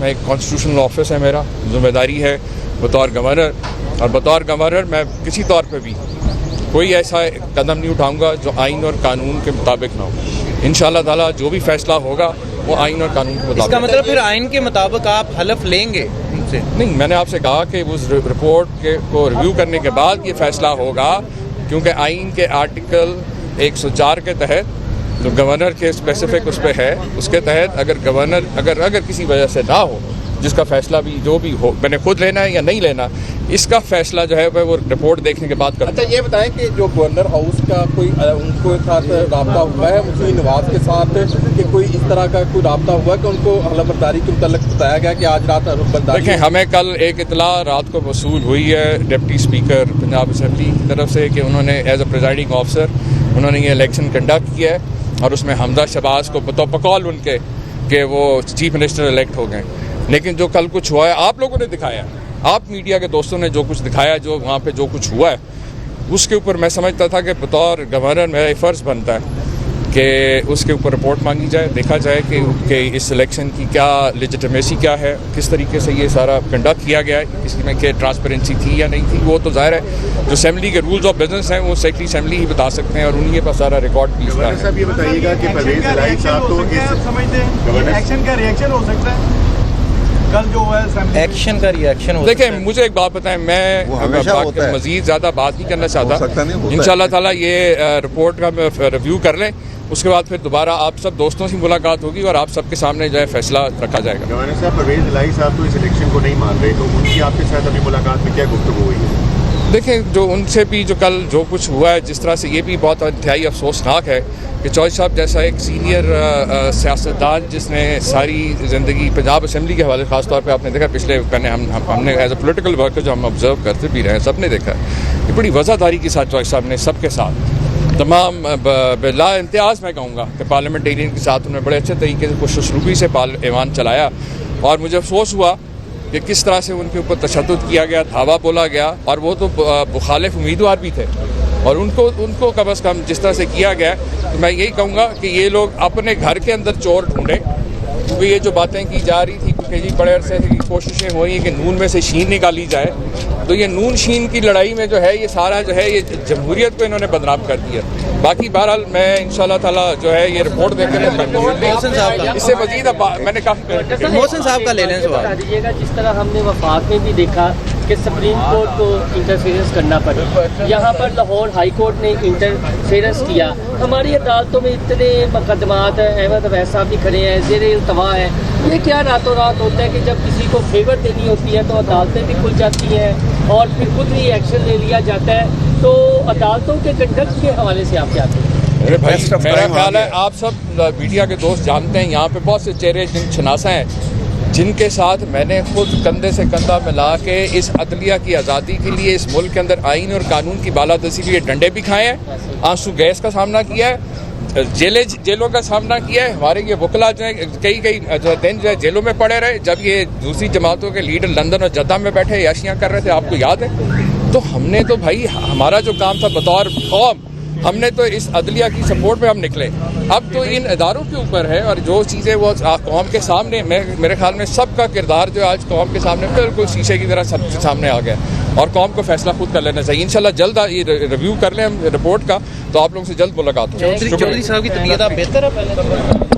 मैं एक constitutional office है, मेरा जिम्मेदारी है बतौर गवर्नर, और बतौर गवर्नर मैं किसी तौर पे भी कोई ऐसा कदम नहीं उठाऊंगा जो आइन और कानून के मुताबिक ना हो। इंशाअल्लाह ताला जो भी फैसला होगा वो आइन और कानून के मुताबिक। इसका मतलब फिर आइन के मुताबिक आप हलफ लेंगे उनसे? नहीं, मैंने आपसे कहा कि उस रिपोर्ट को रिव्यू करने के बाद ये फैसला होगा, क्योंकि आइन के आर्टिकल 104 के तहत जो गवर्नर के स्पेसिफिक उस पर है, उसके तहत अगर गवर्नर अगर किसी वजह से ना हो, जिसका फैसला भी जो भी हो, मैंने खुद लेना है या नहीं लेना, इसका फैसला जो है वो रिपोर्ट देखने के बाद करता। अच्छा, ये बताएं कि जो गवर्नर हाउस का कोई उनको साथ रब्ता हुआ है मुस्लिम नवाज के साथ, कि कोई इस तरह का कोई रब्ता हुआ है कि उनको हलफबरदारी के मुताल्लिक बताया गया कि आज रात हलफबरदारी? देखें, हमें कल एक इतला रात को वसूल हुई है डिप्टी स्पीकर पंजाब असम्बली की तरफ से कि उन्होंने एज अ प्रिजाइडिंग ऑफिसर उन्होंने ये इलेक्शन कंडक्ट किया है, और उसमें हमजा शहबाज को बतौर उनके कि वो चीफ मिनिस्टर इलेक्ट हो गए। लेकिन जो कल कुछ हुआ है, आप लोगों ने दिखाया, आप मीडिया के दोस्तों ने जो कुछ दिखाया, जो वहाँ पे जो कुछ हुआ है, उसके ऊपर मैं समझता था कि बतौर गवर्नर मेरा फ़र्ज़ बनता है कि उसके ऊपर रिपोर्ट मांगी जाए, देखा जाए कि इस इलेक्शन की क्या लेजिटिमेसी क्या है, किस तरीके से ये सारा कंडक्ट किया गया है, इसमें क्या ट्रांसपेरेंसी थी या नहीं थी। वो तो ज़ाहिर है जो असेंबली के रूल्स ऑफ बिजनेस हैं वो सेक्रेटरी असेंबली ही बता सकते हैं, और उन्हीं के पास सारा रिकॉर्ड भी है। साहब ये बताइएगा कि परवेज़ इलाही साहब तो एक्शन का रिएक्शन हो सकता है कल जो है एक्शन का रिएक्शन हो? देखिए, मुझे एक बात बताएं, मैं मज़ीद ज़्यादा बात नहीं करना चाहता। इंशाअल्लाह ताला ये रिपोर्ट का रिव्यू कर लें, उसके बाद फिर दोबारा आप सब दोस्तों से मुलाकात होगी और आप सबके सामने जो है फैसला रखा जाएगा। गवर्नर साहब, परवेज़ इलाही साहब तो इस इलेक्शन को नहीं मान रहे, तो उनकी आपके साथ अभी मुलाकात में क्या गुफ्तगू हुई है? देखें, जो उनसे भी जो कल जो कुछ हुआ है, जिस तरह से ये भी बहुत इंतहाई अफसोसनाक है कि चौधरी साहब जैसा एक सीनियर सियासतदान जिसने सारी ज़िंदगी पंजाब असम्बली के हवाले ख़ास तौर पे आपने देखा, पिछले हमने एज अ पोलिटिकल वर्कर जो हम ऑब्जर्व करते भी रहे हैं, सब ने देखा कि बड़ी वज़ादारी के साथ चौधरी साहब ने सबके साथ तमाम बिला इम्तियाज़ मैं कहूँगा कि पार्लियामेंटेरियन के साथ उन्होंने बड़े अच्छे तरीके से खुशरूबी से ऐवान चलाया, और मुझे अफसोस हुआ कि किस तरह से उनके ऊपर तशद्दुद किया गया, धावा बोला गया, और वो तो मुखालिफ उम्मीदवार भी थे, और उनको कम अज़ कम जिस तरह से किया गया। तो मैं यही कहूँगा कि ये लोग अपने घर के अंदर चोर ढूंढें, क्योंकि ये जो बातें की जा रही थी कि जी बड़े अरसे की कोशिशें हो रही हैं कि नून में से शीन निकाली जाए, तो ये नून शीन की लड़ाई में जो है ये सारा जो है ये जमहूरियत को इन्होंने बदनाम कर दिया। बाकी बहरहाल मैं इंशाल्लाह ताला जो है ये रिपोर्ट देखकर इससे मजीद मैंने काफ़ी मोहसिन साहब का ले लें सवाल। बता दीजिएगा, जिस तरह हमने वफाक में भी देखा कि सुप्रीम कोर्ट को इंटरफेरेंस करना पड़ा, यहाँ पर लाहौर हाई कोर्ट ने इंटरफेरेंस किया। हमारी अदालतों में इतने मुकदमात हैं, अहमद अवैध साहब भी खड़े हैं, ज़ेरे इल्तवा है। ये क्या रातों रात होता है कि जब किसी को फेवर देनी होती है तो अदालतें भी खुल जाती हैं और फिर खुद ही एक्शन ले लिया जाता है। तो अदालतों के कंडक्ट के हवाले से आप क्या कहें? अरे भाई, मेरा ख्याल है आप सब मीडिया के दोस्त जानते हैं, यहाँ पे बहुत से चेहरे शनासा हैं जिनके साथ मैंने खुद कंधे से कंधा मिला के इस अदलिया की आज़ादी के लिए इस मुल्क के अंदर आइन और कानून की बालादस्ती के लिए डंडे भी खाए हैं, आंसू गैस का सामना किया है, जेलों का सामना किया है। हमारे ये वकला जो है कई दिन जो है जेलों में पड़े रहे, जब ये दूसरी जमातों के लीडर लंदन और जद्दा में बैठे याशियाँ कर रहे थे, आपको याद है। तो हमने तो भाई हमारा जो काम था बतौर कौम, हमने तो इस अदलिया की सपोर्ट में हम निकले। अब तो इन इदारों के ऊपर है, और जो चीज़ें वो कौम के सामने, मेरे ख्याल में सबका किरदार जो आज कौम के सामने बिल्कुल शीशे की तरह सबके सामने आ गया, और कौम को फैसला खुद कर लेना चाहिए। इंशाल्लाह जल्द ये रिव्यू कर लें हम रिपोर्ट का, तो आप लोगों से जल्द मुलाकात हो। चौधरी साहब की तबीयत बेहतर है पहले?